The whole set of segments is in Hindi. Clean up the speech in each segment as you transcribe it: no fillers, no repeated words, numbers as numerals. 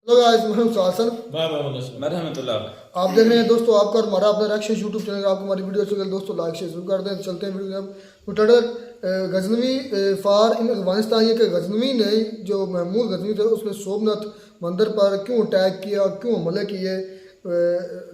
हेलो गाइस, मैं हूं सासन। आप देख रहे हैं दोस्तों आपका और हमारा अपना रिएक्शन यूट्यूब चैनल। आपको हमारी वीडियो अच्छी लगे दोस्तों लाइक शेयर जरूर कर दें। चलते हैं वीडियो में। गजनवी फार इन अफगानिस्तान, ये कि गजनवी ने जो महमूद गजनवी थे उसने सोमनाथ मंदिर पर क्यों अटैक किया, क्यों हमले किए,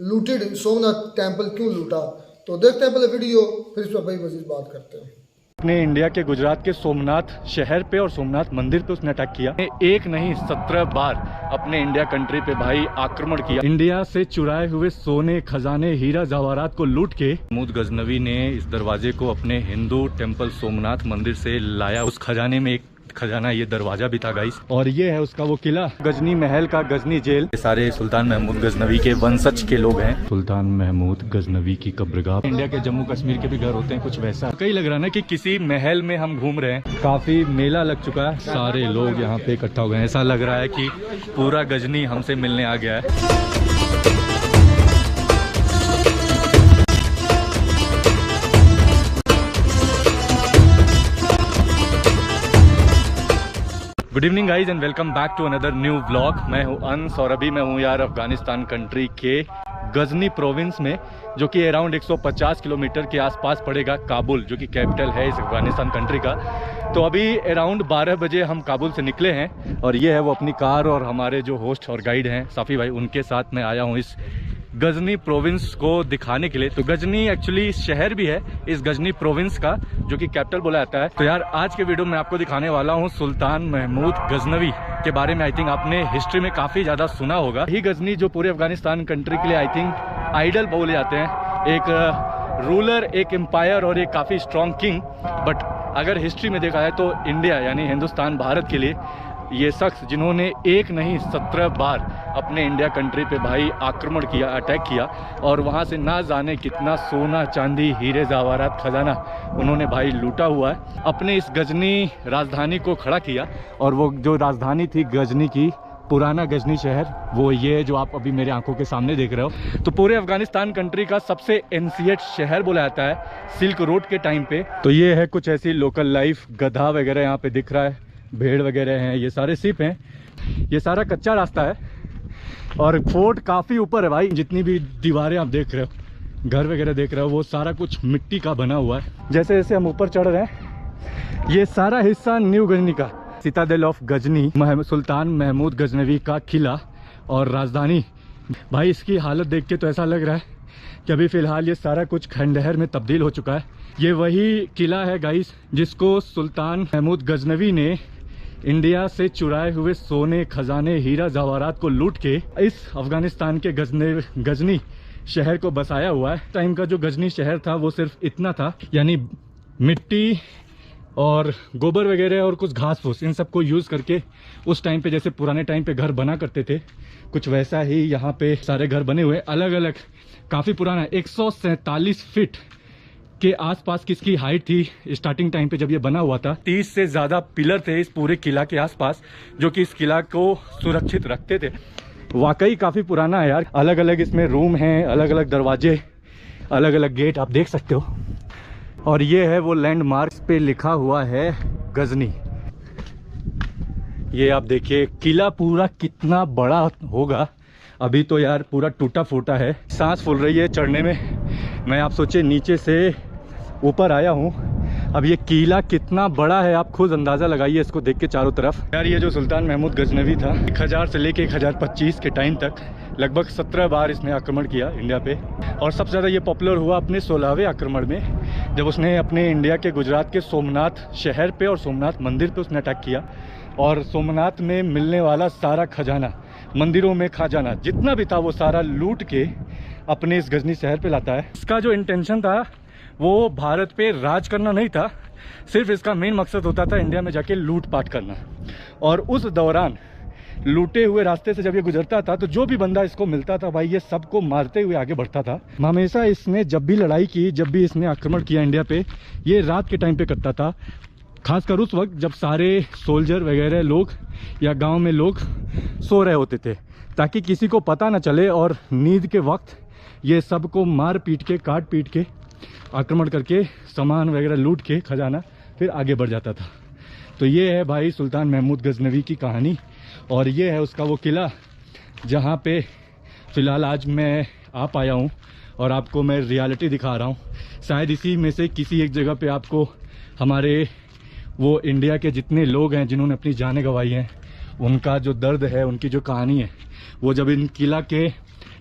लूटेड सोमनाथ टेम्पल क्यों लूटा। तो देखते हैं पहले वीडियो, फिर इस पर भाई मजीद बात करते हैं। अपने इंडिया के गुजरात के सोमनाथ शहर पे और सोमनाथ मंदिर पे उसने अटैक किया। एक नहीं 17 बार अपने इंडिया कंट्री पे भाई आक्रमण किया। इंडिया से चुराए हुए सोने, खजाने, हीरा जवाहरात को लूट के महमूद गजनवी ने इस दरवाजे को अपने हिंदू टेम्पल सोमनाथ मंदिर से लाया। उस खजाने में एक खजाना ये दरवाजा भी था गाइस, और ये है उसका वो किला, गजनी महल का गजनी जेल। ये सारे सुल्तान महमूद गजनवी के वंशज के लोग हैं। सुल्तान महमूद गजनवी की कब्रगाह। इंडिया के जम्मू कश्मीर के भी घर होते हैं कुछ वैसा। कई लग रहा है ना कि किसी महल में हम घूम रहे हैं। काफी मेला लग चुका है, सारे लोग यहाँ पे इकट्ठा हो गए हैं। ऐसा लग रहा है कि पूरा गजनी हमसे मिलने आ गया है। Good evening guys and welcome back to another new vlog. मैं हूं अंश और अभी मैं हूं यार अफगानिस्तान कंट्री के गजनी प्रोविंस में, जो कि अराउंड 150 किलोमीटर के आसपास पड़ेगा काबुल, जो कि कैपिटल है इस अफगानिस्तान कंट्री का। तो अभी अराउंड 12 बजे हम काबुल से निकले हैं और ये है वो अपनी कार और हमारे जो होस्ट और गाइड हैं साफ़ी भाई, उनके साथ मैं आया हूँ इस गजनी प्रोविंस को दिखाने के लिए। तो गजनी एक्चुअली शहर भी है इस गजनी प्रोविंस का, जो कि कैपिटल बोला जाता है। तो यार आज के वीडियो में आपको दिखाने वाला हूँ सुल्तान महमूद गजनवी के बारे में। आई थिंक आपने हिस्ट्री में काफ़ी ज़्यादा सुना होगा। ही गजनी जो पूरे अफगानिस्तान कंट्री के लिए आई थिंक आइडल बोले जाते हैं, एक रूलर, एक एम्पायर और एक काफ़ी स्ट्रॉन्ग किंग। बट अगर हिस्ट्री में देखा जाए तो इंडिया यानी हिंदुस्तान, भारत के लिए ये शख्स जिन्होंने एक नहीं 17 बार अपने इंडिया कंट्री पे भाई आक्रमण किया, अटैक किया, और वहाँ से ना जाने कितना सोना, चांदी, हीरे जवाहरात, खजाना उन्होंने भाई लूटा हुआ है। अपने इस गजनी राजधानी को खड़ा किया, और वो जो राजधानी थी गजनी की, पुराना गजनी शहर, वो ये जो आप अभी मेरे आंखों के सामने देख रहे हो। तो पूरे अफगानिस्तान कंट्री का सबसे एंशिएंट शहर बोला जाता है सिल्क रोड के टाइम पे। तो ये है कुछ ऐसी लोकल लाइफ। गधा वगैरह यहाँ पे दिख रहा है, भेड़ वगैरह हैं, ये सारे सिप हैं। ये सारा कच्चा रास्ता है और फोर्ट काफ़ी ऊपर है भाई। जितनी भी दीवारें आप देख रहे हो, घर वगैरह देख रहे हो, वो सारा कुछ मिट्टी का बना हुआ है। जैसे जैसे हम ऊपर चढ़ रहे हैं, ये सारा हिस्सा न्यू गजनी का, सिटाडेल ऑफ गजनी, सुल्तान महमूद गजनवी का किला और राजधानी। भाई इसकी हालत देख के तो ऐसा लग रहा है कि अभी फ़िलहाल ये सारा कुछ खंडहर में तब्दील हो चुका है। ये वही किला है गाइस जिसको सुल्तान महमूद गजनवी ने इंडिया से चुराए हुए सोने, खजाने, हीरा जवाहरात को लूट के इस अफगानिस्तान के गजनी शहर को बसाया हुआ है। टाइम का जो गजनी शहर था वो सिर्फ इतना था, यानी मिट्टी और गोबर वगैरह और कुछ घास फूस, इन सबको यूज़ करके उस टाइम पे जैसे पुराने टाइम पे घर बना करते थे, कुछ वैसा ही यहाँ पे सारे घर बने हुए। अलग अलग काफ़ी पुराना 147 फीट के आसपास की इसकी हाइट थी स्टार्टिंग टाइम पे जब ये बना हुआ था। 30 से ज़्यादा पिलर थे इस पूरे किला के आसपास, जो कि इस किला को सुरक्षित रखते थे। वाकई काफ़ी पुराना है यार। अलग अलग इसमें रूम हैं, अलग अलग दरवाजे, अलग अलग गेट आप देख सकते हो। और ये है वो लैंडमार्क पे लिखा हुआ है गजनी। ये आप देखिए किला पूरा कितना बड़ा होगा। अभी तो यार पूरा टूटा फूटा है, सांस फूल रही है चढ़ने में। मैं आप सोचे नीचे से ऊपर आया हूँ, अब ये किला कितना बड़ा है आप खुद अंदाज़ा लगाइए इसको देख के चारों तरफ। यार ये जो सुल्तान महमूद गजनवी था, 1000 से लेके 1025 के टाइम तक लगभग 17 बार इसने आक्रमण किया इंडिया पे। और सबसे ज़्यादा ये पॉपुलर हुआ अपने 16वें आक्रमण में, जब उसने अपने इंडिया के गुजरात के सोमनाथ शहर पे और सोमनाथ मंदिर पे उसने अटैक किया। और सोमनाथ में मिलने वाला सारा खजाना, मंदिरों में खजाना जितना भी था, वो सारा लूट के अपने इस गजनी शहर पे लाता है। इसका जो इंटेंशन था वो भारत पे राज करना नहीं था, सिर्फ इसका मेन मकसद होता था इंडिया में जाके लूट पाट करना। और उस दौरान लूटे हुए रास्ते से जब ये गुजरता था तो जो भी बंदा इसको मिलता था भाई, ये सबको मारते हुए आगे बढ़ता था। हमेशा इसने जब भी लड़ाई की, जब भी इसने आक्रमण किया इंडिया पे, ये रात के टाइम पे करता था। खासकर उस वक्त जब सारे सोल्जर वगैरह लोग या गांव में लोग सो रहे होते थे, ताकि किसी को पता ना चले, और नींद के वक्त ये सबको मार पीट के, काट पीट के, आक्रमण करके सामान वगैरह लूट के खजाना फिर आगे बढ़ जाता था। तो ये है भाई सुल्तान महमूद गजनवी की कहानी। और ये है उसका वो किला जहाँ पे फ़िलहाल आज मैं आ पाया हूँ और आपको मैं रियलिटी दिखा रहा हूँ। शायद इसी में से किसी एक जगह पे आपको हमारे वो इंडिया के जितने लोग हैं जिन्होंने अपनी जानें गंवाई हैं, उनका जो दर्द है, उनकी जो कहानी है, वो जब इन किला के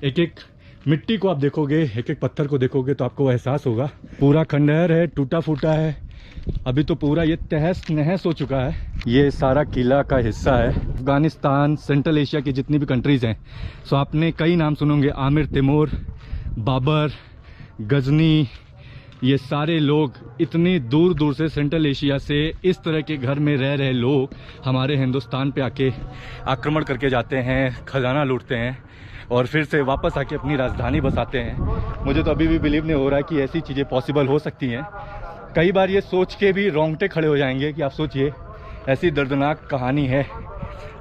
एक एक मिट्टी को आप देखोगे, एक एक पत्थर को देखोगे तो आपको एहसास होगा। पूरा खंडहर है, टूटा फूटा है, अभी तो पूरा ये तहस नहस हो चुका है। ये सारा किला का हिस्सा है। अफगानिस्तान, सेंट्रल एशिया की जितनी भी कंट्रीज़ हैं, सो आपने कई नाम सुनोगे, आमिर तैमूर, बाबर, गजनी, ये सारे लोग इतनी दूर दूर से, सेंट्रल एशिया से इस तरह के घर में रह रहे लोग हमारे हिंदुस्तान पे आके आक्रमण करके जाते हैं, खजाना लूटते हैं और फिर से वापस आके अपनी राजधानी बसाते हैं। मुझे तो अभी भी बिलीव नहीं हो रहा है कि ऐसी चीज़ें पॉसिबल हो सकती हैं। कई बार ये सोच के भी रोंगटे खड़े हो जाएंगे कि आप सोचिए, ऐसी दर्दनाक कहानी है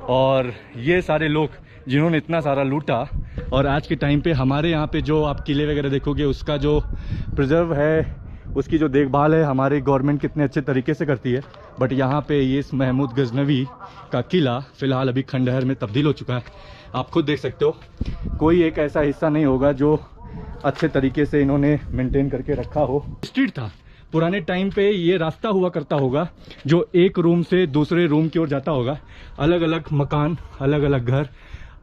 और ये सारे लोग जिन्होंने इतना सारा लूटा। और आज के टाइम पे हमारे यहाँ पे जो आप किले वगैरह देखोगे, उसका जो प्रिजर्व है, उसकी जो देखभाल है हमारी गवर्नमेंट कितने अच्छे तरीके से करती है। बट यहाँ पे ये इस महमूद गजनवी का किला फ़िलहाल अभी खंडहर में तब्दील हो चुका है। आप खुद देख सकते हो, कोई एक ऐसा हिस्सा नहीं होगा जो अच्छे तरीके से इन्होंने मेंटेन करके रखा हो। स्ट्रीट था पुराने टाइम पे, ये रास्ता हुआ करता होगा जो एक रूम से दूसरे रूम की ओर जाता होगा। अलग अलग मकान, अलग अलग घर,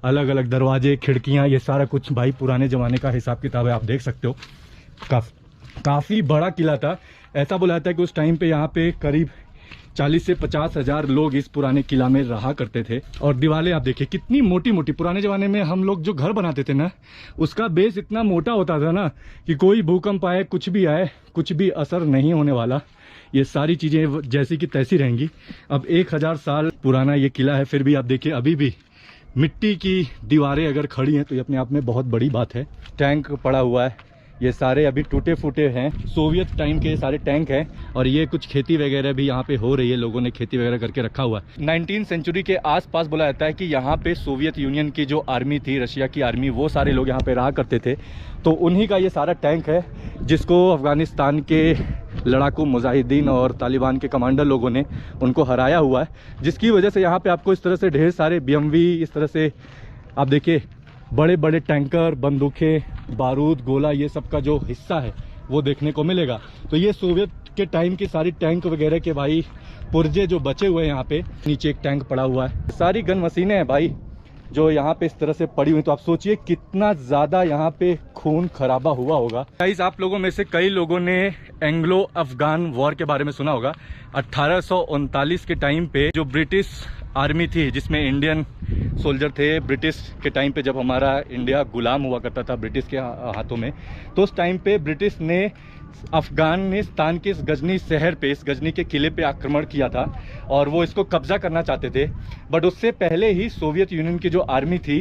अलग अलग दरवाजे, खिड़कियां, ये सारा कुछ भाई पुराने ज़माने का हिसाब किताब है। आप देख सकते हो, काफ़ी बड़ा किला था। ऐसा बोला जाता है कि उस टाइम पे यहाँ पे करीब 40 से 50 हज़ार लोग इस पुराने किला में रहा करते थे। और दीवारें आप देखिए कितनी मोटी मोटी। पुराने ज़माने में हम लोग जो घर बनाते थे ना, उसका बेस इतना मोटा होता था ना कि कोई भूकंप आए, कुछ भी आए, कुछ भी असर नहीं होने वाला। ये सारी चीज़ें जैसी की तैसी रहेंगी। अब 1000 साल पुराना ये किला है, फिर भी आप देखिए अभी भी मिट्टी की दीवारें अगर खड़ी हैं तो ये अपने आप में बहुत बड़ी बात है। टैंक पड़ा हुआ है, ये सारे अभी टूटे फूटे हैं, सोवियत टाइम के सारे टैंक हैं। और ये कुछ खेती वगैरह भी यहाँ पे हो रही है, लोगों ने खेती वगैरह करके रखा हुआ है। 19वीं सेंचुरी के आसपास बोला जाता है कि यहाँ पे सोवियत यूनियन की जो आर्मी थी, रशिया की आर्मी, वो सारे लोग यहाँ पे रहा करते थे। तो उन्हीं का ये सारा टैंक है जिसको अफ़गानिस्तान के लड़ाकू मुजाहिदीन और तालिबान के कमांडर लोगों ने उनको हराया हुआ है, जिसकी वजह से यहाँ पे आपको इस तरह से ढेर सारे BMW, इस तरह से आप देखिए बड़े बड़े टैंकर, बंदूकें, बारूद, गोला, ये सब का जो हिस्सा है वो देखने को मिलेगा। तो ये सोवियत के टाइम के सारी टैंक वगैरह के भाई पुर्जे जो बचे हुए हैं यहाँ पे। नीचे एक टैंक पड़ा हुआ है, सारी गन मशीनें हैं भाई जो यहाँ पे इस तरह से पड़ी हुई। तो आप सोचिए कितना ज़्यादा यहाँ पे खून खराबा हुआ होगा। गाइस, आप लोगों में से कई लोगों ने एंग्लो अफगान वॉर के बारे में सुना होगा। 1839 के टाइम पे जो ब्रिटिश आर्मी थी, जिसमें इंडियन सोल्जर थे, ब्रिटिश के टाइम पे जब हमारा इंडिया गुलाम हुआ करता था ब्रिटिश के हाथों में, तो उस टाइम पे ब्रिटिश ने अफगानिस्तान के इस गजनी शहर पे, इस गजनी के किले पे आक्रमण किया था और वो इसको कब्जा करना चाहते थे। बट उससे पहले ही सोवियत यूनियन की जो आर्मी थी,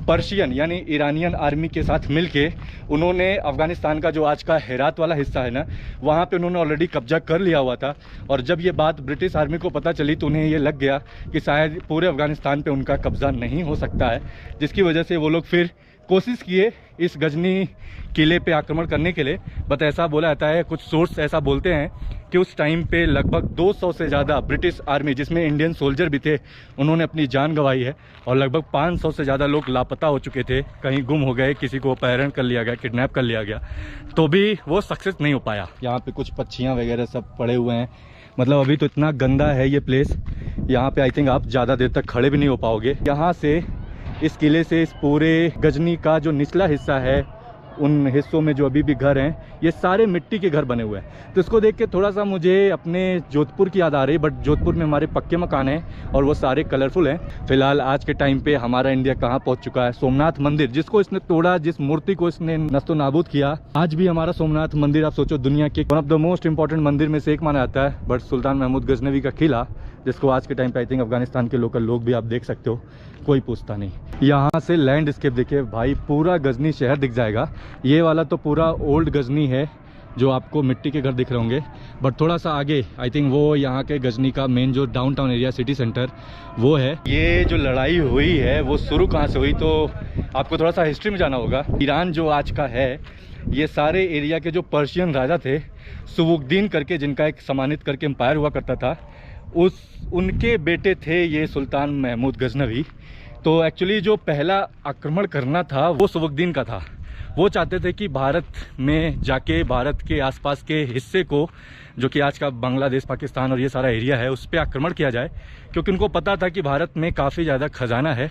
पर्शियन यानी ईरानियन आर्मी के साथ मिलके उन्होंने अफगानिस्तान का जो आज का हेरात वाला हिस्सा है ना, वहाँ पे उन्होंने ऑलरेडी कब्जा कर लिया हुआ था। और जब ये बात ब्रिटिश आर्मी को पता चली तो उन्हें ये लग गया कि शायद पूरे अफगानिस्तान पे उनका कब्जा नहीं हो सकता है, जिसकी वजह से वो लोग फिर कोशिश किए इस गजनी किले पे आक्रमण करने के लिए। बट ऐसा बोला जाता है, कुछ सोर्स ऐसा बोलते हैं कि उस टाइम पे लगभग 200 से ज़्यादा ब्रिटिश आर्मी, जिसमें इंडियन सोल्जर भी थे, उन्होंने अपनी जान गंवाई है। और लगभग 500 से ज़्यादा लोग लापता हो चुके थे, कहीं गुम हो गए, किसी को अपहरण कर लिया गया, किडनैप कर लिया गया, तो भी वो सक्सेस नहीं हो पाया। यहाँ पे कुछ पक्षियाँ वगैरह सब पड़े हुए हैं। मतलब अभी तो इतना गंदा है ये प्लेस, यहाँ पे आई थिंक आप ज़्यादा देर तक खड़े भी नहीं हो पाओगे। यहाँ से, इस किले से, इस पूरे गजनी का जो निचला हिस्सा है, उन हिस्सों में जो अभी भी घर हैं, ये सारे मिट्टी के घर बने हुए हैं। तो इसको देख के थोड़ा सा मुझे अपने जोधपुर की याद आ रही है। बट जोधपुर में हमारे पक्के मकान हैं और वो सारे कलरफुल हैं। फिलहाल आज के टाइम पे हमारा इंडिया कहाँ पहुँच चुका है। सोमनाथ मंदिर, जिसको इसने तोड़ा, जिस मूर्ति को इसने नस्तो नाबूद किया, आज भी हमारा सोमनाथ मंदिर, आप सोचो, दुनिया के one of the most important मंदिर में से एक माना जाता है। बट सुल्तान महमूद गजनवी का किला, जिसको आज के टाइम पे आई थिंक अफगानिस्तान के लोकल लोग भी, आप देख सकते हो, कोई पूछता नहीं। यहाँ से लैंडस्केप देखिए भाई, पूरा गजनी शहर दिख जाएगा। ये वाला तो पूरा ओल्ड गजनी है जो आपको मिट्टी के घर दिख रहे होंगे। बट थोड़ा सा आगे आई थिंक वो यहाँ के गजनी का मेन जो डाउनटाउन एरिया, सिटी सेंटर, वो है। ये जो लड़ाई हुई है वो शुरू कहाँ से हुई, तो आपको थोड़ा सा हिस्ट्री में जाना होगा। ईरान जो आज का है, ये सारे एरिया के जो पर्शियन राजा थे, सुबुद्दीन करके, जिनका एक सम्मानित करके एम्पायर हुआ करता था, उनके बेटे थे ये सुल्तान महमूद गजनवी। तो एक्चुअली जो पहला आक्रमण करना था वो सवुद्दीन का था। वो चाहते थे कि भारत में जाके भारत के आसपास के हिस्से को, जो कि आज का बांग्लादेश, पाकिस्तान और ये सारा एरिया है, उस पर आक्रमण किया जाए, क्योंकि उनको पता था कि भारत में काफ़ी ज़्यादा खजाना है।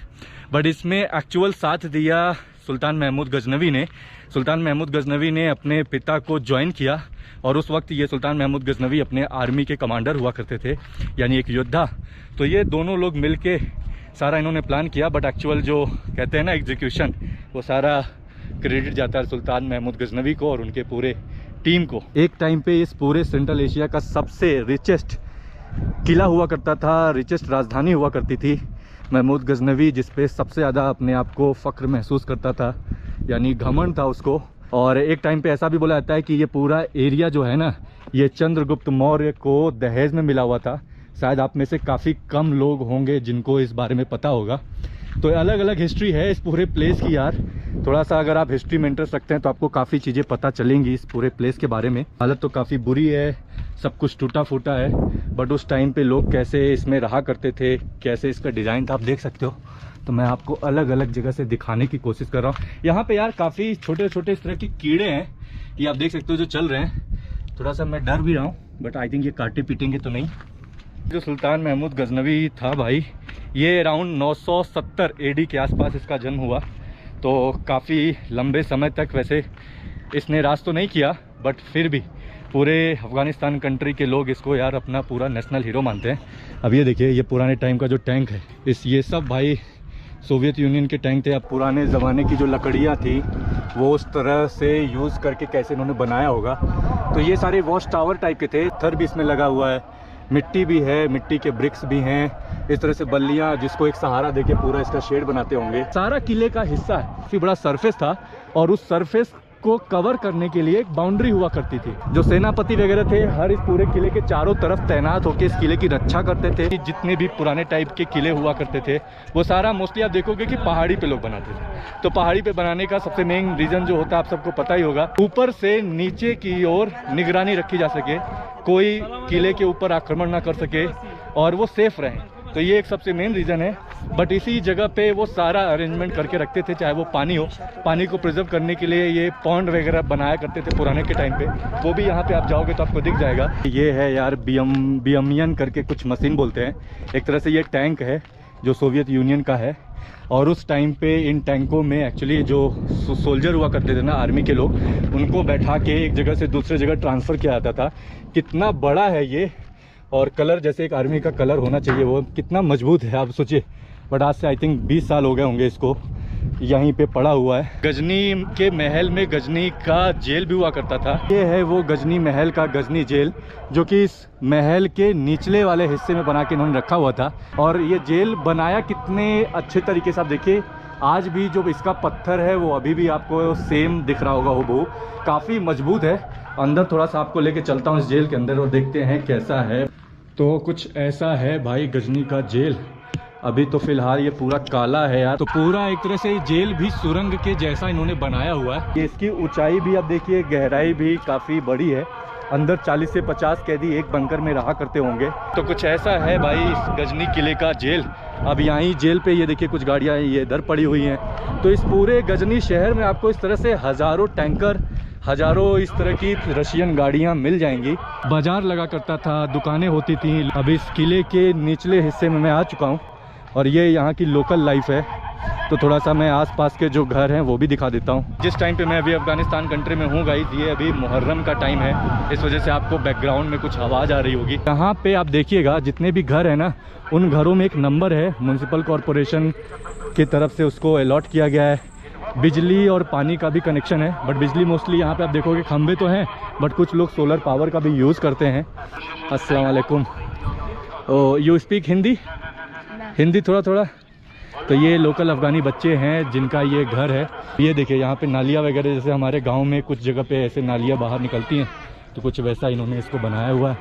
बट इसमें एक्चुअल साथ दिया सुल्तान महमूद गजनवी ने। सुल्तान महमूद गजनवी ने अपने पिता को ज्वाइन किया और उस वक्त ये सुल्तान महमूद गजनवी अपने आर्मी के कमांडर हुआ करते थे, यानी एक योद्धा। तो ये दोनों लोग मिलके सारा इन्होंने प्लान किया, बट एक्चुअल जो कहते हैं ना एग्जीक्यूशन, वो सारा क्रेडिट जाता है सुल्तान महमूद गजनवी को और उनके पूरे टीम को। एक टाइम पे इस पूरे सेंट्रल एशिया का सबसे रिचेस्ट किला हुआ करता था, रिचेस्ट राजधानी हुआ करती थी महमूद गजनवी, जिस पे सबसे ज़्यादा अपने आप को फ़ख्र महसूस करता था, यानी घमंड था उसको। और एक टाइम पे ऐसा भी बोला जाता है कि ये पूरा एरिया जो है ना, ये चंद्रगुप्त मौर्य को दहेज में मिला हुआ था। शायद आप में से काफ़ी कम लोग होंगे जिनको इस बारे में पता होगा। तो अलग अलग हिस्ट्री है इस पूरे प्लेस की यार। थोड़ा सा अगर आप हिस्ट्री में इंटरेस्ट रखते हैं तो आपको काफ़ी चीज़ें पता चलेंगी इस पूरे प्लेस के बारे में। हालत तो काफ़ी बुरी है, सब कुछ टूटा फूटा है, बट उस टाइम पे लोग कैसे इसमें रहा करते थे, कैसे इसका डिज़ाइन था, आप देख सकते हो। तो मैं आपको अलग अलग जगह से दिखाने की कोशिश कर रहा हूँ। यहाँ पे यार काफ़ी छोटे छोटे इस तरह के कीड़े हैं, ये आप देख सकते हो जो चल रहे हैं। थोड़ा सा मैं डर भी रहा हूँ, बट आई थिंक ये काटे पीटेंगे तो नहीं। जो सुल्तान महमूद गजनवी था भाई, ये अराउंड 970 AD के आसपास इसका जन्म हुआ। तो काफ़ी लंबे समय तक वैसे इसने राज तो नहीं किया, बट फिर भी पूरे अफ़गानिस्तान कंट्री के लोग इसको यार अपना पूरा नेशनल हीरो मानते हैं। अब ये देखिए, ये पुराने टाइम का जो टैंक है, ये सब भाई सोवियत यूनियन के टैंक थे। अब पुराने ज़माने की जो लकड़ियाँ थी वो उस तरह से यूज़ करके कैसे इन्होंने बनाया होगा। तो ये सारे वॉच टावर टाइप के थे। पत्थर भी इसमें लगा हुआ है, मिट्टी भी है, मिट्टी के ब्रिक्स भी हैं, इस तरह से बल्लियाँ जिसको एक सहारा देके पूरा इसका शेड बनाते होंगे। सारा किले का हिस्सा है, काफ़ी बड़ा सरफेस था और उस सरफेस को कवर करने के लिए एक बाउंड्री हुआ करती थी। जो सेनापति वगैरह थे हर इस पूरे किले के चारों तरफ तैनात होकर इस किले की रक्षा करते थे। जितने भी पुराने टाइप के किले हुआ करते थे वो सारा मोस्टली आप देखोगे कि पहाड़ी पे लोग बनाते थे। तो पहाड़ी पे बनाने का सबसे मेन रीज़न जो होता है आप सबको पता ही होगा, ऊपर से नीचे की ओर निगरानी रखी जा सके, कोई किले के ऊपर आक्रमण ना कर सके और वो सेफ रहे। तो ये एक सबसे मेन रीज़न है। बट इसी जगह पे वो सारा अरेंजमेंट करके रखते थे, चाहे वो पानी हो, पानी को प्रिजर्व करने के लिए ये पॉन्ड वगैरह बनाया करते थे पुराने के टाइम पे। वो भी यहाँ पे आप जाओगे तो आपको दिख जाएगा। ये है यार बियमियन करके कुछ मशीन बोलते हैं। एक तरह से ये टैंक है जो सोवियत यूनियन का है और उस टाइम पे इन टैंकों में एक्चुअली जो सोल्जर हुआ करते थे ना, आर्मी के लोग, उनको बैठा के एक जगह से दूसरे जगह ट्रांसफ़र किया जाता था। कितना बड़ा है ये, और कलर जैसे एक आर्मी का कलर होना चाहिए, वो कितना मजबूत है आप सोचिए। बट आज से आई थिंक 20 साल हो गए होंगे इसको यहीं पे पड़ा हुआ है। गजनी के महल में गजनी का जेल भी हुआ करता था। ये है वो गजनी महल का गजनी जेल, जो कि इस महल के निचले वाले हिस्से में बना के इन्होंने रखा हुआ था। और ये जेल बनाया कितने अच्छे तरीके से, आप देखिए आज भी जो इसका पत्थर है वो अभी भी आपको सेम दिख रहा होगा, वो काफ़ी मजबूत है। अंदर थोड़ा सा आपको लेके चलता हूँ इस जेल के अंदर और देखते हैं कैसा है। तो कुछ ऐसा है भाई गजनी का जेल। अभी तो फिलहाल ये पूरा काला है यार। तो पूरा एक तरह से जेल भी सुरंग के जैसा इन्होंने बनाया हुआ है। ये इसकी ऊंचाई भी आप देखिए, गहराई भी काफ़ी बड़ी है। अंदर 40 से 50 कैदी एक बंकर में रहा करते होंगे। तो कुछ ऐसा है भाई इस गजनी किले का जेल। अब यहाँ जेल पे ये देखिए कुछ गाड़ियाँ ये इधर पड़ी हुई हैं। तो इस पूरे गजनी शहर में आपको इस तरह से हज़ारों टैंकर, हज़ारों इस तरह की रशियन गाड़ियाँ मिल जाएंगी। बाजार लगा करता था, दुकानें होती थी। अब इस किले के निचले हिस्से में मैं आ चुका हूँ और ये यहाँ की लोकल लाइफ है। तो थोड़ा सा मैं आसपास के जो घर हैं वो भी दिखा देता हूँ। जिस टाइम पे मैं अभी अफ़गानिस्तान कंट्री में हूँ गाइस, ये अभी मुहर्रम का टाइम है, इस वजह से आपको बैकग्राउंड में कुछ आवाज़ आ रही होगी। यहाँ पे आप देखिएगा जितने भी घर हैं ना, उन घरों में एक नंबर है, म्यूनसिपल कॉरपोरेशन की तरफ से उसको अलॉट किया गया है। बिजली और पानी का भी कनेक्शन है, बट बिजली मोस्टली यहाँ पे आप देखोगे खंभे तो हैं, बट कुछ लोग सोलर पावर का भी यूज़ करते हैं। अस्सलाम वालेकुम। You speak Hindi? हिंदी थोड़ा थोड़ा। तो ये लोकल अफ़गानी बच्चे हैं जिनका ये घर है। ये देखिए यहाँ पे नालियाँ वगैरह, जैसे हमारे गांव में कुछ जगह पे ऐसे नालियाँ बाहर निकलती हैं, तो कुछ वैसा इन्होंने इसको बनाया हुआ है।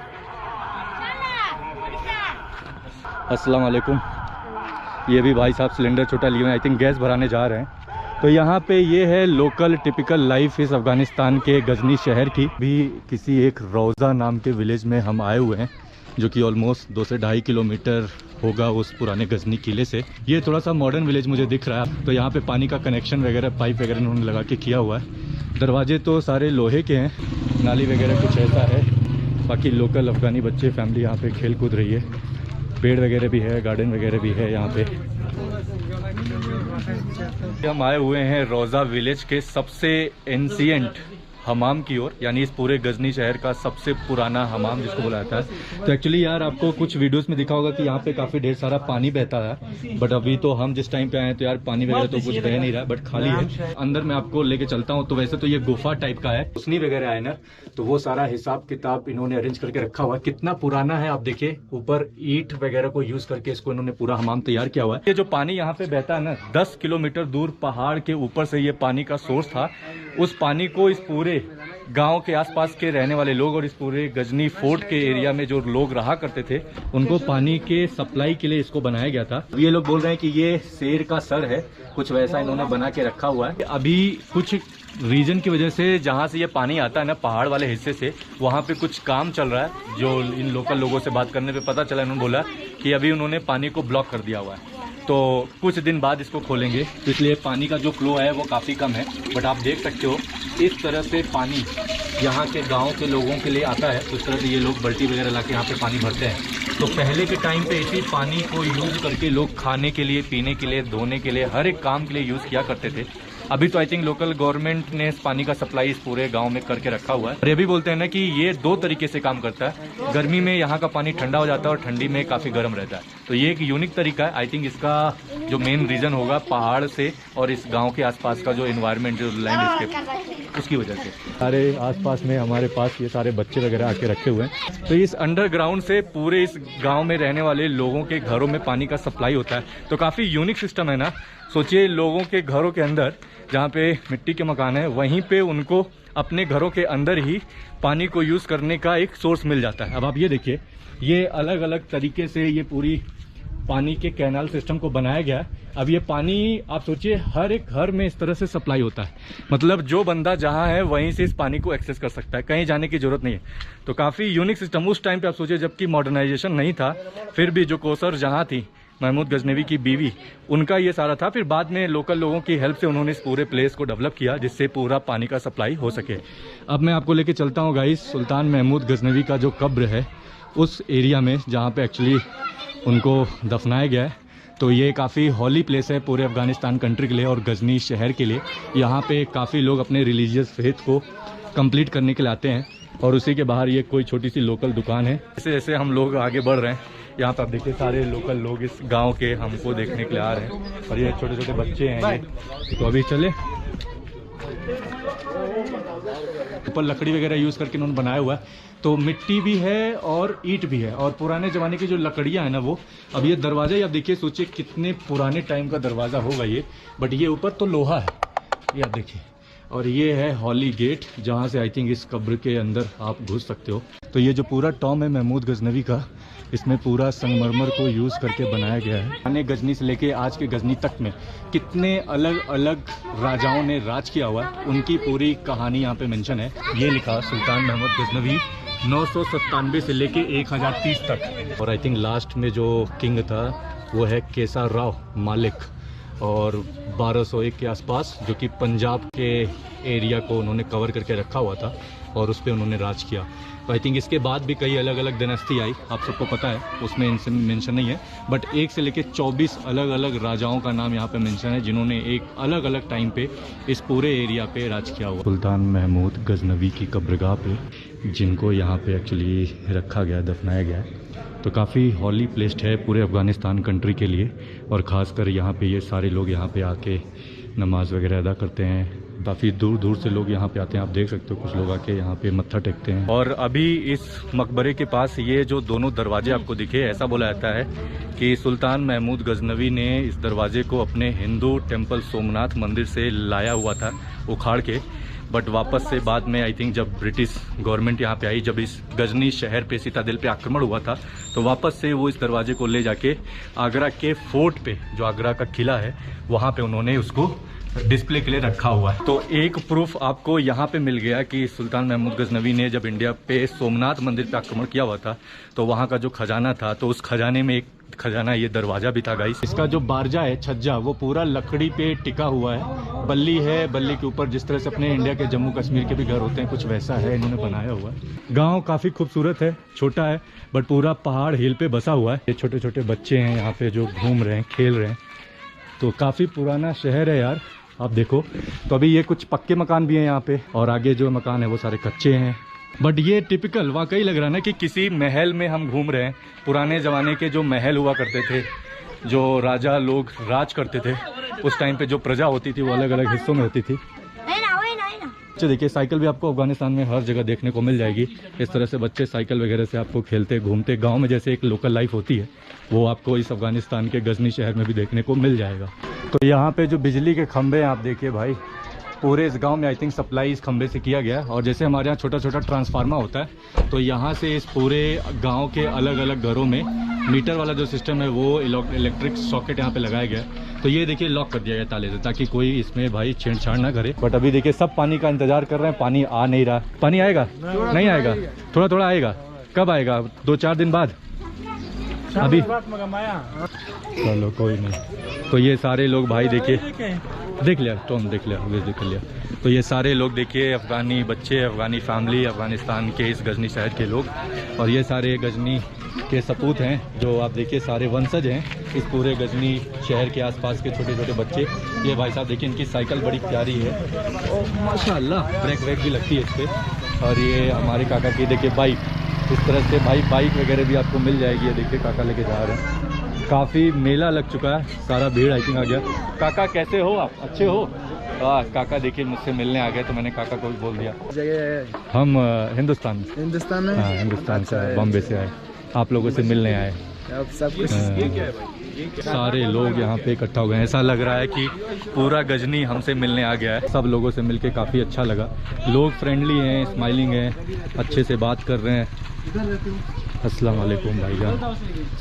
अस्सलाम वालेकुम। ये भी भाई साहब सिलेंडर छोटा लिए हुए हैं, आई थिंक गैस भराने जा रहे हैं। तो यहाँ पे ये है लोकल टिपिकल लाइफ इस अफ़गानिस्तान के गजनी शहर की। भी किसी एक रोज़ा नाम के विलेज में हम आए हुए हैं, जो कि ऑलमोस्ट 2 से 2.5 किलोमीटर होगा उस पुराने गजनी किले से। ये थोड़ा सा मॉडर्न विलेज मुझे दिख रहा है, तो यहाँ पे पानी का कनेक्शन वगैरह पाइप वगैरह उन्होंने लगा के किया हुआ है। दरवाजे तो सारे लोहे के हैं, नाली वगैरह कुछ ऐसा है। बाकी लोकल अफगानी बच्चे फैमिली यहाँ पे खेल कूद रही है, पेड़ वगैरह भी है, गार्डन वगैरह भी है यहाँ पे। हम आए हुए हैं रोज़ा विलेज के सबसे एंशिएंट हमाम की ओर, यानी इस पूरे गजनी शहर का सबसे पुराना हमाम जिसको बोला जाता है। तो एक्चुअली यार आपको कुछ वीडियोस में दिखा होगा कि यहाँ पे काफ़ी ढेर सारा पानी बहता है, बट अभी तो हम जिस टाइम पे आए हैं तो यार पानी वगैरह तो कुछ बह नहीं रहा है, बट खाली है। अंदर मैं आपको लेके चलता हूँ। तो वैसे तो ये गुफा टाइप का है, उसनी वगैरह है ना, तो वो सारा हिसाब किताब इन्होंने अरेंज करके रखा हुआ है। कितना पुराना है आप देखिए, ऊपर ईंट वगैरह को यूज करके इसको इन्होंने पूरा हमाम तैयार किया हुआ है। ये जो पानी यहाँ पे बहता है ना, 10 किलोमीटर दूर पहाड़ के ऊपर से ये पानी का सोर्स था। उस पानी को इस पूरे गांव के आसपास के रहने वाले लोग और इस पूरे गजनी फोर्ट के एरिया में जो लोग रहा करते थे, उनको पानी के सप्लाई के लिए इसको बनाया गया था। ये लोग बोल रहे हैं कि ये शेर का सर है, कुछ वैसा इन्होंने बना के रखा हुआ है। अभी कुछ रीजन की वजह से जहाँ से ये पानी आता है ना, पहाड़ वाले हिस्से से, वहाँ पे कुछ काम चल रहा है। जो इन लोकल लोगों से बात करने पे पता चला, इन्होंने बोला कि अभी उन्होंने पानी को ब्लॉक कर दिया हुआ है, तो कुछ दिन बाद इसको खोलेंगे। तो इसलिए पानी का जो फ्लो है वो काफ़ी कम है। बट आप देख सकते हो इस तरह से पानी यहाँ के गांव के लोगों के लिए आता है। उस तरह से ये लोग बाल्टी वगैरह ला के यहाँ पे पानी भरते हैं। तो पहले के टाइम पे इसी पानी को यूज़ करके लोग खाने के लिए, पीने के लिए, धोने के लिए, हर एक काम के लिए यूज़ किया करते थे। अभी तो आई थिंक लोकल गवर्नमेंट ने इस पानी का सप्लाई इस पूरे गांव में करके रखा हुआ है। और ये भी बोलते हैं ना कि ये 2 तरीके से काम करता है। गर्मी में यहाँ का पानी ठंडा हो जाता है और ठंडी में काफ़ी गर्म रहता है। तो ये एक यूनिक तरीका है। आई थिंक इसका जो मेन रीज़न होगा पहाड़ से और इस गांव के आसपास का जो एनवायरनमेंट, जो लैंडस्केप, उसकी वजह से। सारे आसपास में हमारे पास ये सारे बच्चे वगैरह आके रखे हुए हैं। तो इस अंडरग्राउंड से पूरे इस गाँव में रहने वाले लोगों के घरों में पानी का सप्लाई होता है। तो काफ़ी यूनिक सिस्टम है ना। सोचिए लोगों के घरों के अंदर, जहाँ पे मिट्टी के मकान है, वहीं पे उनको अपने घरों के अंदर ही पानी को यूज़ करने का एक सोर्स मिल जाता है। अब आप ये देखिए, ये अलग अलग तरीके से ये पूरी पानी के कैनाल सिस्टम को बनाया गया है। अब ये पानी आप सोचिए हर एक घर में इस तरह से सप्लाई होता है। मतलब जो बंदा जहाँ है वहीं से इस पानी को एक्सेस कर सकता है, कहीं जाने की जरूरत नहीं है। तो काफ़ी यूनिक सिस्टम उस टाइम पे आप सोचिए, जबकि मॉडर्नाइजेशन नहीं था, फिर भी जो कोसर जहाँ थी, महमूद गजनवी की बीवी, उनका ये सारा था। फिर बाद में लोकल लोगों की हेल्प से उन्होंने इस पूरे प्लेस को डेवलप किया, जिससे पूरा पानी का सप्लाई हो सके। अब मैं आपको लेके चलता हूँ गाइस सुल्तान महमूद गजनवी का जो कब्र है उस एरिया में, जहाँ पे एक्चुअली उनको दफनाया गया है। तो ये काफ़ी हॉली प्लेस है पूरे अफ़गानिस्तान कंट्री के लिए और गजनी शहर के लिए। यहाँ पे काफ़ी लोग अपने रिलीजियस फेथ को कंप्लीट करने के लिए आते हैं। और उसी के बाहर ये कोई छोटी सी लोकल दुकान है। जैसे जैसे हम लोग आगे बढ़ रहे हैं, यहाँ पर आप देखिए सारे लोकल लोग इस गांव के हमको देखने के लिए आ रहे हैं। और ये छोटे छोटे बच्चे हैं ये। तो अभी चले, ऊपर लकड़ी वगैरह यूज़ करके इन्होंने बनाया हुआ है। तो मिट्टी भी है और ईंट भी है, और पुराने ज़माने की जो लकड़ियाँ हैं ना वो। अब ये दरवाज़ा ही आप देखिए, सोचिए कितने पुराने टाइम का दरवाज़ा होगा ये। बट ये ऊपर तो लोहा है, ये आप देखिए। और ये है हॉली गेट, जहाँ से आई थिंक इस कब्र के अंदर आप घुस सकते हो। तो ये जो पूरा टॉम है महमूद गजनवी का, इसमें पूरा संगमरमर को यूज़ करके बनाया गया है। पुराने गजनी से लेके आज के गजनी तक में कितने अलग अलग राजाओं ने राज किया हुआ है, उनकी पूरी कहानी यहाँ पे मेंशन है। ये लिखा सुल्तान महमूद गजनवी 997 से लेके 1030 तक। और आई थिंक लास्ट में जो किंग था वो है केसर राव मालिक, और 1201 के आसपास, जो कि पंजाब के एरिया को उन्होंने कवर करके रखा हुआ था और उस पर उन्होंने राज किया। तो आई थिंक इसके बाद भी कई अलग अलग डायनेस्टी आई, आप सबको पता है, उसमें इनसे मेंशन नहीं है। बट 1 से लेके 24 अलग अलग राजाओं का नाम यहाँ पे मेंशन है, जिन्होंने एक अलग अलग टाइम पे इस पूरे एरिया पे राज किया हुआ। सुल्तान महमूद गजनवी की कब्रगाह पे, जिनको यहाँ पे एक्चुअली रखा गया, दफनाया गया है। तो काफ़ी हॉली प्लेस्ड है पूरे अफ़गानिस्तान कंट्री के लिए। और ख़ासकर यहाँ पे ये सारे लोग यहाँ पे आके नमाज वगैरह अदा करते हैं। काफ़ी दूर दूर से लोग यहाँ पे आते हैं, आप देख सकते हो कुछ लोग आके यहाँ पे मत्था टेकते हैं। और अभी इस मकबरे के पास ये जो दोनों दरवाजे आपको दिखे, ऐसा बोला जाता है कि सुल्तान महमूद गजनवी ने इस दरवाजे को अपने हिंदू टेम्पल सोमनाथ मंदिर से लाया हुआ था उखाड़ के। बट वापस से बाद में आई थिंक जब ब्रिटिश गवर्नमेंट यहाँ पे आई, जब इस गजनी शहर पे सितादिल पे आक्रमण हुआ था, तो वापस से वो इस दरवाजे को ले जाके आगरा के फोर्ट पे, जो आगरा का किला है, वहाँ पे उन्होंने उसको डिस्प्ले के लिए रखा हुआ है। तो एक प्रूफ आपको यहाँ पे मिल गया कि सुल्तान महमूद गजनवी ने जब इंडिया पे सोमनाथ मंदिर पे आक्रमण किया हुआ था तो वहाँ का जो खजाना था, तो उस खजाने में एक खजाना ये दरवाजा भी था गाइस। इसका जो बारजा है, छज्जा, वो पूरा लकड़ी पे टिका हुआ है। बल्ली है, बल्ली के ऊपर जिस तरह से अपने इंडिया के जम्मू कश्मीर के भी घर होते हैं, कुछ वैसा है इन्होंने बनाया हुआ है। गांव काफ़ी खूबसूरत है, छोटा है बट पूरा पहाड़ हिल पे बसा हुआ है। ये छोटे छोटे बच्चे हैं यहाँ पे जो घूम रहे हैं, खेल रहे हैं। तो काफ़ी पुराना शहर है यार, आप देखो। तो अभी ये कुछ पक्के मकान भी हैं यहाँ पे, और आगे जो मकान है वो सारे कच्चे हैं। बट ये टिपिकल वाकई लग रहा है ना कि किसी महल में हम घूम रहे हैं। पुराने ज़माने के जो महल हुआ करते थे, जो राजा लोग राज करते थे, उस टाइम पे जो प्रजा होती थी वो अलग अलग हिस्सों में होती थी। अच्छा देखिए, साइकिल भी आपको अफगानिस्तान में हर जगह देखने को मिल जाएगी। इस तरह से बच्चे साइकिल वगैरह से आपको खेलते घूमते, गांव में जैसे एक लोकल लाइफ होती है, वो आपको इस अफगानिस्तान के गजनी शहर में भी देखने को मिल जाएगा। तो यहाँ पे जो बिजली के खंभे हैं आप देखिए भाई, पूरे इस गांव में आई थिंक सप्लाई इस खंभे से किया गया है। और जैसे हमारे यहाँ छोटा छोटा ट्रांसफार्मर होता है, तो यहाँ से इस पूरे गांव के अलग अलग घरों में मीटर वाला जो सिस्टम है वो इलेक्ट्रिक सॉकेट यहाँ पे लगाया गया है। तो ये देखिए लॉक कर दिया गया ताले से, ताकि कोई इसमें भाई छेड़छाड़ ना करे। बट अभी देखिए सब पानी का इंतजार कर रहे हैं, पानी आ नहीं रहा। पानी आएगा? नहीं आएगा, थोड़ा थोड़ा आएगा। कब आएगा? 2-4 दिन बाद? अभी चलो कोई नहीं। तो ये सारे लोग भाई देखिए, देख लिया टॉम, देख लिया। तो ये सारे लोग देखिए, अफगानी बच्चे, अफगानी फैमिली, अफगानिस्तान के इस गजनी शहर के लोग, और ये सारे गजनी के सपूत हैं, जो आप देखिए सारे वंशज हैं इस पूरे गजनी शहर के आसपास के छोटे छोटे बच्चे। ये भाई साहब देखिए, इनकी साइकिल बड़ी प्यारी है, और माशाल्लाह ब्रेक वैक भी लगती है इस पर। और ये हमारे काका की देखिए बाइक, इस तरह से भाई बाइक वगैरह भी आपको मिल जाएगी। ये देखिए काका लेके जा रहे हैं। काफ़ी मेला लग चुका है, सारा भीड़ आई थिंक आ गया। काका कैसे हो आप? अच्छे हो? काका देखिए मुझसे मिलने आ गए, तो मैंने काका को भी बोल दिया। हम हिंदुस्तान में। हाँ, हिंदुस्तान से आए, बॉम्बे से आए, आप लोगों से मिलने आए। सब कुछ सारे लोग यहाँ पे इकट्ठा हो गए हैं। ऐसा लग रहा है कि पूरा गजनी हमसे मिलने आ गया है। सब लोगों से मिलके काफ़ी अच्छा लगा। लोग फ्रेंडली हैं, स्माइलिंग हैं, अच्छे से बात कर रहे हैं। अस्सलाम वालेकुम भाईजान,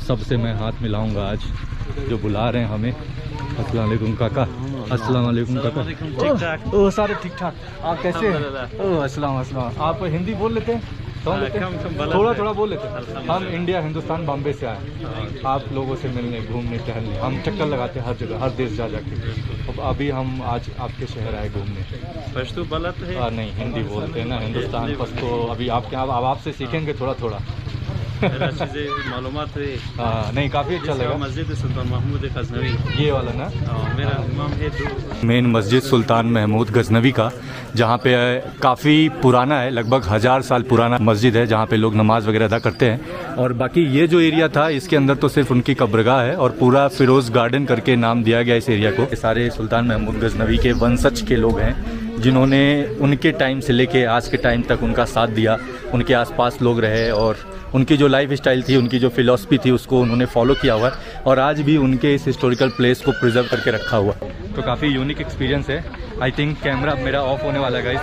सबसे मैं हाथ मिलाऊंगा आज, जो बुला रहे हैं हमें। अस्सलाम वालेकुम काका। अस्सलाम वालेकुम काका। ठीक ठाक? ओह सारे ठीक ठाक। आप कैसे हैं? ओह अस्सलाम अस्सलाम। आप हिंदी बोल लेते हैं? थोड़ा थोड़ा बोल लेते हैं। हम इंडिया, हिंदुस्तान, बॉम्बे से आए आप लोगों से मिलने, घूमने, टहलने। हम चक्कर लगाते हैं हर जगह, हर देश जा जाके। अब अभी हम आज आपके शहर आए घूमने। पश्तो गलत है? नहीं, हिंदी बोलते हैं ना, हिंदुस्तान पश्तो। अभी आपके अब आपसे सीखेंगे थोड़ा थोड़ा। चीज़ें मालूमात हुई। हाँ नहीं, काफ़ी अच्छा लगा। मस्जिद सुल्तान महमूद गजनवी, ये वाला ना? मेरा इमाम है। मेन मस्जिद सुल्तान महमूद गजनवी का, जहाँ पे काफ़ी पुराना है, लगभग 1000 साल पुराना मस्जिद है, जहाँ पे लोग नमाज वगैरह अदा करते हैं। और बाकी ये जो एरिया था, इसके अंदर तो सिर्फ उनकी कब्रगाह है, और पूरा फिरोज़ गार्डन करके नाम दिया गया इस एरिया को। ये सारे सुल्तान महमूद गजनवी के वंशज के लोग हैं, जिन्होंने उनके टाइम से लेके आज के टाइम तक उनका साथ दिया, उनके आसपास लोग रहे, और उनकी जो लाइफ स्टाइल थी, उनकी जो फिलॉसफी थी, उसको उन्होंने फॉलो किया हुआ है, और आज भी उनके इस हिस्टोरिकल प्लेस को प्रिजर्व करके रखा हुआ। तो काफ़ी यूनिक एक्सपीरियंस है। आई थिंक कैमरा मेरा ऑफ होने वाला है गाइस।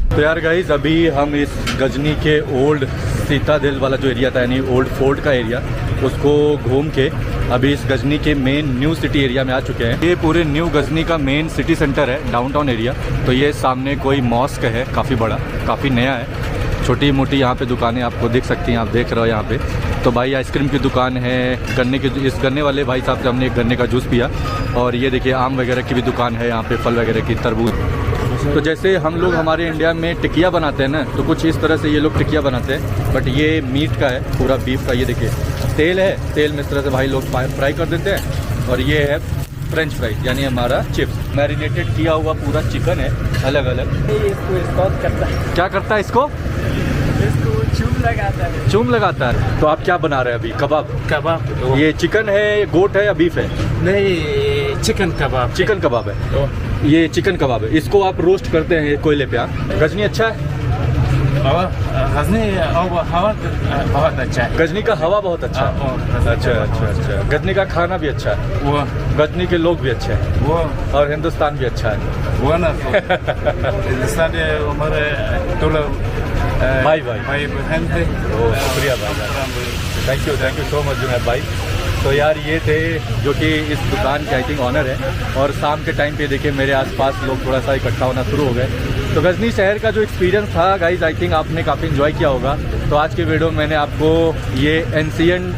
तो यार गाइस, अभी हम इस गजनी के ओल्ड सीतादिल वाला जो एरिया था, यानी ओल्ड फोर्ट का एरिया, उसको घूम के अभी इस गजनी के मेन न्यू सिटी एरिया में आ चुके हैं। ये पूरे न्यू गजनी का मेन सिटी सेंटर है, डाउनटाउन एरिया। तो ये सामने कोई मॉस्क है, काफ़ी बड़ा, काफ़ी नया है। छोटी मोटी यहाँ पे दुकानें आपको दिख सकती हैं, आप देख रहे हो यहाँ पे। तो भाई आइसक्रीम की दुकान है, गन्ने की, इस गन्ने वाले भाई साहब से हमने एक गन्ने का जूस पिया। और ये देखिए आम वगैरह की भी दुकान है यहाँ पे, फल वगैरह की, तरबूज। तो जैसे हम लोग हमारे इंडिया में टिकिया बनाते हैं ना, तो कुछ इस तरह से ये लोग टिकिया बनाते हैं, बट ये मीट का है, पूरा बीफ का। ये देखिए तेल है, तेल में इस तरह से भाई लोग फ्राई कर देते हैं। और ये है फ्रेंच फ्राई, यानी हमारा चिप्स, मैरिनेटेड किया हुआ पूरा चिकन है, अलग अलग। क्या करता है इसको? चूम लगाता है। तो आप क्या बना रहे हैं अभी? कबाब। ये चिकन है, गोट है या बीफ है? नहीं, चिकन कबाब। चिकन कबाब है। ये चिकन कबाब है, इसको आप रोस्ट करते हैं कोयले पे। गजनी अच्छा है? गजनी हवा बहुत अच्छा है। गजनी का हवा बहुत अच्छा है। अच्छा। गजनी का खाना भी अच्छा है, वो गजनी के लोग भी अच्छे हैं, वो और हिंदुस्तान भी अच्छा है। वो ना हिंदुस्तान हमारे भाई बहन है। शुक्रिया भाई, thank you so much Junaid भाई। तो यार ये थे जो कि इस दुकान के आई थिंक ऑनर है, और शाम के टाइम पे देखिए मेरे आसपास लोग थोड़ा सा इकट्ठा होना शुरू हो गए। तो गजनी शहर का जो एक्सपीरियंस था गाइज, आई थिंक आपने काफ़ी इन्जॉय किया होगा। तो आज के वीडियो में मैंने आपको ये एंशिएंट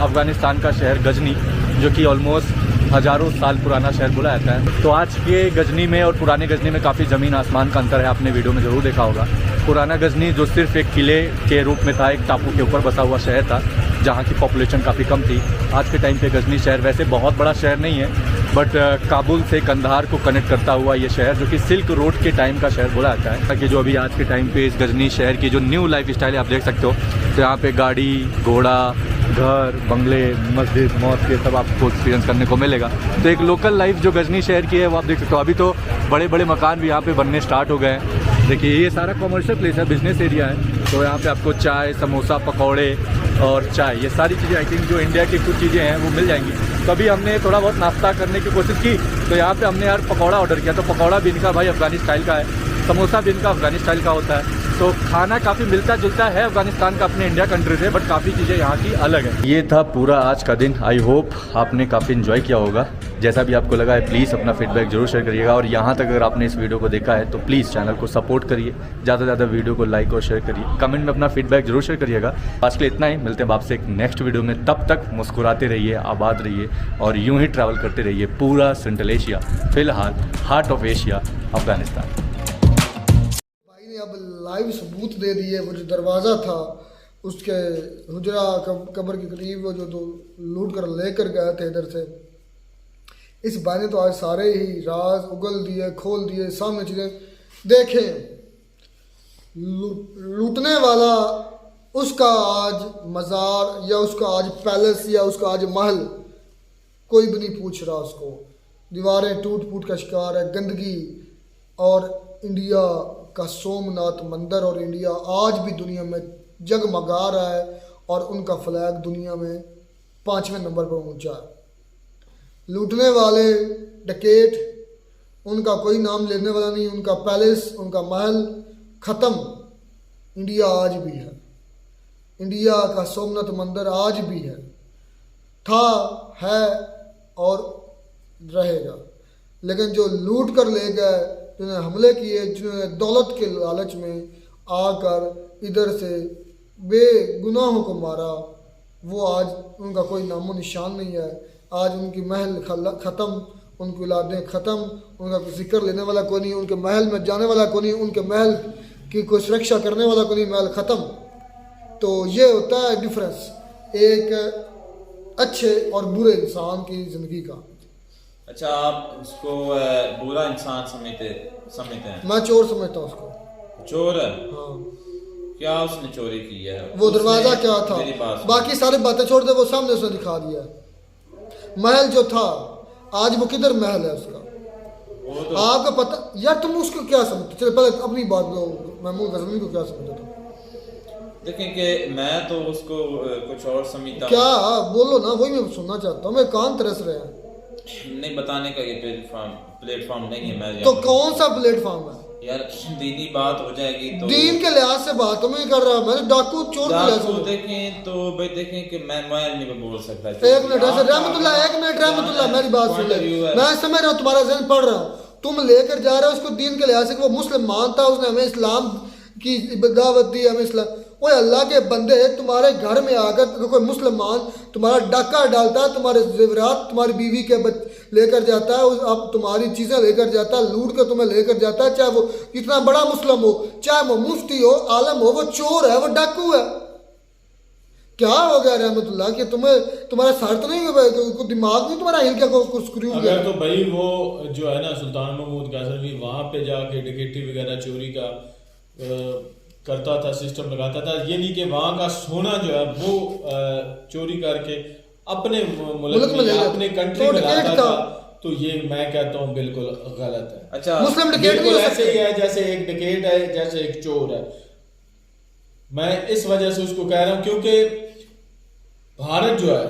अफ़गानिस्तान का शहर गजनी, जो कि ऑलमोस्ट हज़ारों साल पुराना शहर बोला जाता है। तो आज के गजनी में और पुराने गजनी में काफ़ी ज़मीन आसमान का अंतर है, आपने वीडियो में ज़रूर देखा होगा। पुराना गजनी जो सिर्फ एक किले के रूप में था, एक टापू के ऊपर बसा हुआ शहर था जहाँ की पॉपुलेशन काफ़ी कम थी। आज के टाइम पे गजनी शहर वैसे बहुत बड़ा शहर नहीं है, बट काबुल से कंधार को कनेक्ट करता हुआ ये शहर, जो कि सिल्क रोड के टाइम का शहर बोला जाता है। ताकि जो अभी आज के टाइम पे इस गजनी शहर की जो न्यू लाइफ स्टाइल है आप देख सकते हो, तो यहाँ पे गाड़ी घोड़ा घर बंगले मस्जिद मॉस्क ये सब आपको एक्सपीरियंस करने को मिलेगा। तो एक लोकल लाइफ जो गजनी शहर की है वो आप देख सकते हो। अभी तो बड़े बड़े मकान भी यहाँ पे बनने स्टार्ट हो गए हैं। देखिए ये सारा कॉमर्शियल प्लेस है, बिजनेस एरिया है। तो यहाँ पे आपको चाय समोसा पकौड़े और चाय ये सारी चीज़ें आई थिंक जो इंडिया की कुछ चीज़ें हैं वो मिल जाएंगी। तो अभी हमने थोड़ा बहुत नाश्ता करने की कोशिश की, तो यहाँ पे हमने यार पकौड़ा ऑर्डर किया। तो पकौड़ा भी इनका भाई अफ़गानी स्टाइल का है, समोसा भी इनका अफ़गानी स्टाइल का होता है। तो खाना काफ़ी मिलता जुलता है अफ़गानिस्तान का अपने इंडिया कंट्री से, बट काफ़ी चीज़ें यहाँ की अलग है। ये था पूरा आज का दिन। आई होप आपने काफ़ी इन्जॉय किया होगा। जैसा भी आपको लगा है प्लीज़ अपना फीडबैक जरूर शेयर करिएगा, और यहाँ तक अगर आपने इस वीडियो को देखा है तो प्लीज़ चैनल को सपोर्ट करिए, ज़्यादा से ज़्यादा वीडियो को लाइक और शेयर करिए, कमेंट में अपना फीडबैक जरूर शेयर करिएगा। आज के लिए इतना ही, मिलते हैं आपसे एक नेक्स्ट वीडियो में। तब तक मुस्कुराते रहिए, आबाद रहिए और यूँ ही ट्रैवल करते रहिए पूरा सेंट्रल एशिया, फिलहाल हार्ट ऑफ एशिया अफ़गानिस्तान। अब लाइव सबूत दे दिए। वो जो दरवाज़ा था उसके हुजरा कब्र के करीब वो जो लूट कर लेकर गए थे इधर से, इस भाई ने तो आज सारे ही राज उगल दिए, खोल दिए, सामने चीज़ें देखें। लूटने वाला उसका आज मज़ार या उसका आज पैलेस या उसका आज महल कोई भी नहीं पूछ रहा उसको। दीवारें टूट फूट का शिकार है, गंदगी। और इंडिया का सोमनाथ मंदिर और इंडिया आज भी दुनिया में जगमगा रहा है, और उनका फ्लैग दुनिया में 5वें नंबर पर ऊंचा है। लूटने वाले डकैत, उनका कोई नाम लेने वाला नहीं, उनका पैलेस उनका महल ख़त्म। इंडिया आज भी है, इंडिया का सोमनाथ मंदिर आज भी है, था है और रहेगा। लेकिन जो लूट कर ले गए, जिन्होंने हमले किए, जिन्होंने दौलत के लालच में आकर इधर से बेगुनाहों को मारा, वो आज उनका कोई नामो निशान नहीं है। आज उनकी महल ख़त्म, उनकी औलादें ख़त्म, उनका कोई जिक्र लेने वाला कोई नहीं, उनके महल में जाने वाला कोई नहीं, उनके महल की कोई सुरक्षा करने वाला कोई नहीं, महल ख़त्म। तो ये होता है डिफरेंस एक अच्छे और बुरे इंसान की ज़िंदगी का। अच्छा, आप उसको बुरा इंसान समझते हैं? मैं चोर समझता हूँ उसको। चोर है? हाँ। क्या उसने चोरी की है? वो दरवाजा क्या था, बाकी सारी बातें छोड़ दे, वो सामने उसने दिखा दिया। महल जो था आज वो किधर महल है उसका, तो आपको पता यार? तुम उसको क्या समझते? चलो पहले अपनी बात लो, महमूद गजनवी को क्या समझते तुम? देखें कि मैं तो उसको कुछ और समझता हूं। क्या बोलो ना, वही मैं सुनना चाहता हूँ। मैं कान तरस रहे हैं। नहीं बताने का ये प्लेटफॉर्म नहीं है। मैं तो कौन सा प्लेटफॉर्म है यार? दीनी बात हो जाएगी तो दीन के लिहाज से बात मैं कर रहा हूँ। मैं डाकू चोर के लिहाज से देखें तो भाई देखें कि मैं नहीं बोल सकता। एक मिनट रहमतुल्लाह, एक मिनट रहमतुल्लाह, मेरी बात सुन ले। मैं समझ रहा हूँ, तुम्हारा ज़हन पढ़ रहा हूँ। तुम लेकर जा रहे हो उसको दीन के लिहाज से कि वो मुसलमान था, उसने हमें इस्लाम की दावत दी, हमें इस्लाम। ओए अल्लाह के बंदे, तुम्हारे घर में आकर कोई मुसलमान तुम्हारा डाका डालता है, तुम्हारे जेवरात तुम्हारी बीवी के लेकर जाता है, अब तुम्हारी चीज़ें लेकर जाता है, लूट कर तुम्हें लेकर जाता है, चाहे वो कितना बड़ा मुस्लिम हो, चाहे वो मुफ्ती हो, आलम हो, वो चोर है, वो डाकू है। क्या हो गया रहमतुल्लाह कि तुम्हारा सर तो नहीं है, तो दिमाग नहीं तुम्हारा हिल गया कुछ स्क्रू अगर तो भाई वो जो है ना सुल्तान महमूद गजनवी वहाँ पे जाके डकैती वगैरह चोरी का करता था, सिस्टम लगाता था। ये नहीं कि वहाँ का सोना जो है वो चोरी करके अपने मुल्क में अपने कंट्री में लाता था, तो ये मैं कहता हूँ बिल्कुल गलत है। अच्छा, मुस्लिम डकैत नहीं ऐसे ही है जैसे एक डकैत है, जैसे एक चोर है। मैं इस वजह से उसको कह रहा हूँ क्योंकि भारत जो है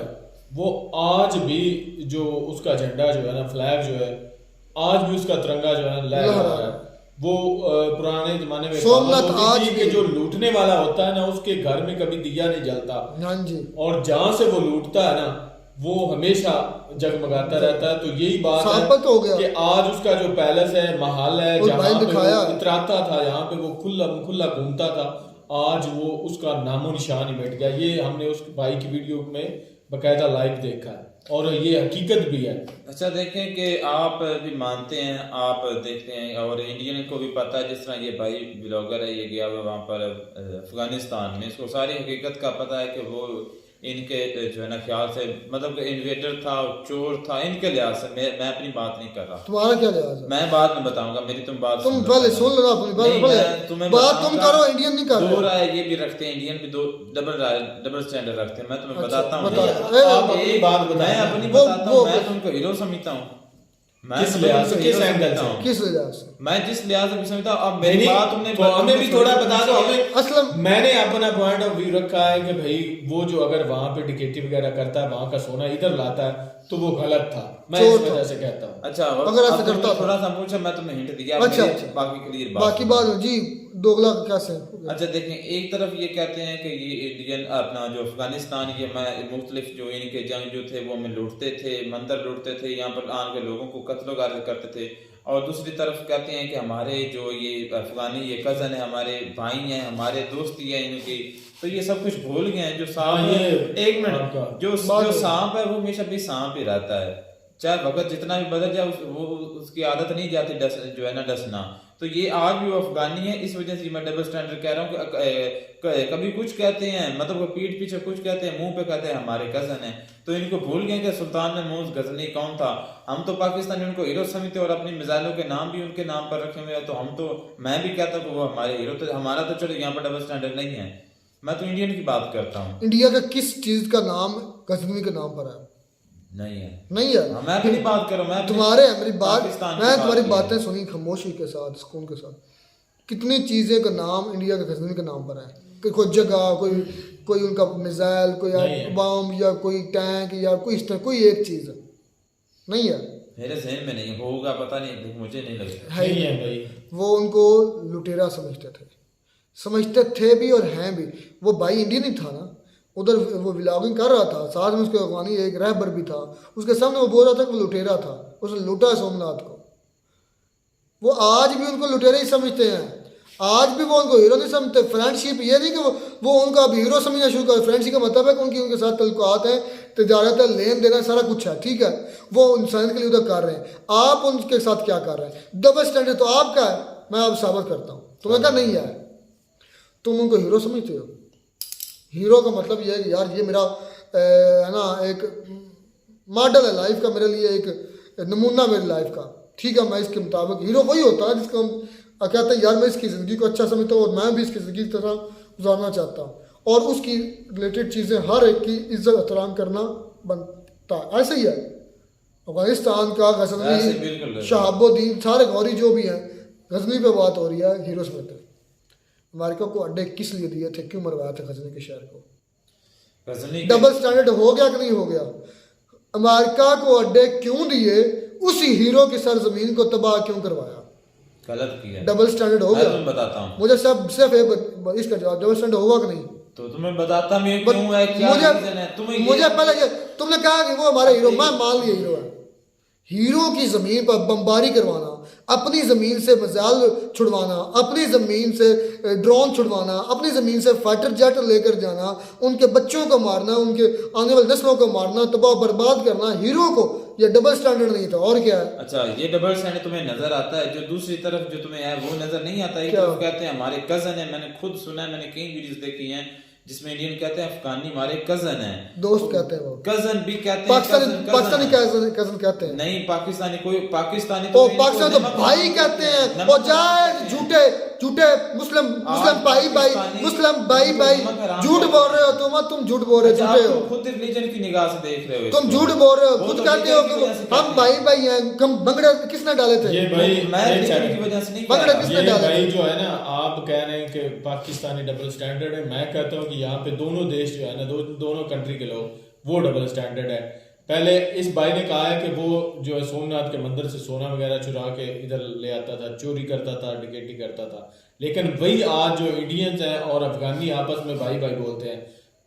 वो आज भी जो उसका झंडा जो है ना, फ्लैग जो है, आज भी उसका तिरंगा जो है लहरा रहा है। वो पुराने जमाने में सोमनाथ आज के जो लूटने वाला होता है ना, उसके घर में कभी दिया नहीं जलता। हाँ जी। और जहां से वो लूटता है ना, वो हमेशा जगमगाता रहता है। तो यही बात साल तो हो गया कि आज उसका जो पैलेस है, महल है, और जहाँ भाई पे दिखाया वो इतराता था, यहाँ पे वो खुला घूमता था, आज वो उसका नामो निशान ही मिट गया। ये हमने उस भाई की वीडियो में बकायदा लाइव देखा है और ये हकीकत भी है। अच्छा देखें कि आप भी मानते हैं, आप देखते हैं और इंडियन को भी पता है, जिस तरह ये भाई ब्लॉगर है, ये गया हुआ वहाँ पर अफगानिस्तान में, इसको सारी हकीकत का पता है कि वो इनके जो है ना ख्याल से मतलब कि इन्वेटर था, चोर था, इनके लिहाज से मैं अपनी बात नहीं कर रहा। तुम्हारा क्या लिहाज है? मैं बाद में बताऊंगा, मेरी तुम बात तुम पहले सुन लो अपनी बात तुम करो, इंडियन नहीं कर रहे। दो राय ये भी रखते हैं, इंडियन भी दो डबल स्टैंडर्ड रखते हैं। मैं तुम्हें बताता हूँ, आप अपनी बात बताएं। मैं अपनी बताता हूँ, मैं तुमको हीरो समझता हूँ, किस लिहाज से, किस एंगल से, किस लिहाज से? मैं जिस लिहाज से समझता हूँ। अब मेरी बात तुमने तो हमें भी थोड़ा बता दो। हमें असलम मैंने अपना पॉइंट ऑफ व्यू रखा है कि भाई वो जो अगर वहां पे टिकेटी वगैरह करता है, वहां का सोना इधर लाता है, तो वो गलत था। मैं इस वजह से कहता हूँ। अच्छा, अगर ऐसा करता थोड़ा सा पूछा, मैं तुम्हें हिंट दिया। अच्छा, बाकी क्लियर बाकी बात जी दोगला कैसे? अच्छा देखें, एक तरफ ये कहते हैं कि ये इंडियन अपना जो अफगानिस्तान ये मुख्तलिफ जो इनके जंग जो थे वो हमें लूटते थे, मंदिर लूटते थे, यहाँ पर आन के लोगों को कत्ल गारत करते थे। और दूसरी तरफ कहते हैं कि हमारे जो ये अफगानी ये कजन है, हमारे भाई हैं, हमारे दोस्ती है इनकी, तो ये सब कुछ भूल गए हैं। जो सांप है, एक मिनट, जो सांप है वो हमेशा भी सांप ही रहता है, चाहे वक्त जितना भी बदल जाए वो उसकी आदत नहीं जाती जो है ना डसना। तो ये आज भी वो अफगानी है, इस वजह से मैं डबल स्टैंडर्ड कह रहा हूँ कि कभी कुछ कहते हैं, मतलब पीठ पीछे कुछ कहते हैं, मुंह पे कहते हैं हमारे कजन है, तो इनको भूल गए कि सुल्तान महमूद गजनी कौन था। हम तो पाकिस्तानी उनको हीरो समझते और अपनी मिसाइलों के नाम भी उनके नाम पर रखे हुए हैं। तो हम तो, मैं भी कहता हूँ कि वो हमारे हीरो, तो हमारा तो चलो यहाँ पर डबल स्टैंडर्ड नहीं है। मैं तो इंडियन की बात करता हूँ। इंडिया का किस चीज का नाम गजनवी के नाम पर है? नहीं है, नहीं है। मैं अपनी बात करूँ, मैं तुम्हारे मेरी बात, मैं तुम्हारी बातें है। सुनी खामोशी के साथ, सुकून के साथ। कितनी चीजें का नाम इंडिया के गजनवी के नाम पर है? कि कोई जगह, कोई उनका मिसाइल, कोई बम या कोई टैंक या कोई इस तरह कोई एक चीज नहीं है। मेरे ज़हन में नहीं होगा, पता नहीं, मुझे नहीं लगता नहीं है भाई। वो उनको लुटेरा समझते थे भी और हैं भी। वो भाई इंडियन ही था ना, उधर वो व्लॉगिंग कर रहा था, साथ में उसके अफगानी एक रहबर भी था, उसके सामने वो बोल रहा था कि वो लुटेरा था, उसने लूटा सोमनाथ को। वो आज भी उनको लुटेरा ही समझते हैं, आज भी वो उनको हीरो नहीं समझते। फ्रेंडशिप ये नहीं कि वो उनको अब हीरो समझना शुरू कर। फ्रेंडशिप का मतलब है कि उनके साथ तल्लुकात है, तिजारत है, लेन देना सारा कुछ है, ठीक है, वो इंसानियत के लिए उधर कर रहे हैं। आप उनके साथ क्या कर रहे हैं? डबल स्टैंडर्ड तो आपका है, मैं आप साबित करता हूँ। तुम्हें क्या नहीं है? तुम उनको हीरो समझते हो। हीरो का मतलब ये है कि यार ये मेरा है ना एक मॉडल है लाइफ का, मेरे लिए एक नमूना मेरी लाइफ का, ठीक है। मैं इसके मुताबिक, हीरो वही होता है जिसको हम कहते हैं यार मैं इसकी ज़िंदगी को अच्छा समझता हूँ और मैं भी इसकी ज़िंदगी की तरह गुजारना चाहता हूँ, और उसकी रिलेटेड चीज़ें हर एक की इज्जत एहतराम करना बनता है। ऐसे ही है अफगानिस्तान का गजनवी, शहाबुद्दीन, सारे गौरी जो भी हैं, गजनी पे बात हो रही है, हीरो समझते हैं। अमेरिका को अड्डे किस लिए दिए थे, क्यों मरवाया था गजनी के शहर को? डबल स्टैंडर्ड हो गया कि नहीं हो गया? अमेरिका को अड्डे क्यों दिए? उसी हीरो की सरजमीन को तबाह क्यों करवाया? गलत किया। डबल स्टैंडर्ड हो गया। मैं बताता हूँ, मुझे सिर्फ इसका जवाब, डबल स्टैंडर्ड हुआ कि नहीं? तो तुम्हें बताता मैं क्यों है, क्या रीजन है। मुझे पहले तुमने कहा कि वो हमारे हीरो, मैं मान लिया हीरो है। हीरो की ज़मीन पर बमबारी करवाना, अपनी ज़मीन से मिसाइल छुड़वाना, अपनी ज़मीन से ड्रोन छुड़वाना, अपनी ज़मीन से फाइटर जेट लेकर जाना, उनके बच्चों को मारना, उनके आने वाली नस्लों को मारना, तबाह बर्बाद करना, हीरो को ये डबल स्टैंडर्ड नहीं था और क्या है? अच्छा, ये डबल स्टैंडर्ड तुम्हें नजर आता है, जो दूसरी तरफ जो तुम्हें है वो नजर नहीं आता। ये तो कहते हैं हमारे कजन है, मैंने खुद सुना है, मैंने कई वीडियोस देखी हैं जिसमें इंडियन कहते हैं अफगानी हमारे कजन है, दोस्त कहते हैं, वो कजन भी कहते हैं, पाकिस्तानी कजन कहते हैं। नहीं, पाकिस्तानी कोई पाकिस्तानी तो पाकिस्तान तो भाई कहते हैं, वो जाए झूठे मुस्लिम भाई झूठ बोल रहे हो तुम झूठ बोल रहे हो, खुद रिलीजन की निगाह से देख रहे हो, तुम झूठ बोल रहे हो, खुद कहते हो कि हम भाई हैं। हम बंगड़े किसने डाले थे? ये भाई मैं की वजह से नहीं, बंगड़े किसने डाले? भाई जो है ना, आप कह रहे हैं कि पाकिस्तानी डबल स्टैंडर्ड है, मैं कहता हूँ कि यहाँ पे दोनों देश जो है ना, दोनों कंट्री के लोग वो डबल स्टैंडर्ड है। पहले इस भाई ने कहा है कि वो जो है सोमनाथ के मंदिर से सोना वगैरह चुरा के इधर ले आता था, चोरी करता था, डकैती करता था। लेकिन वही आज जो इंडियंस हैं और अफगानी आपस में भाई बोलते हैं,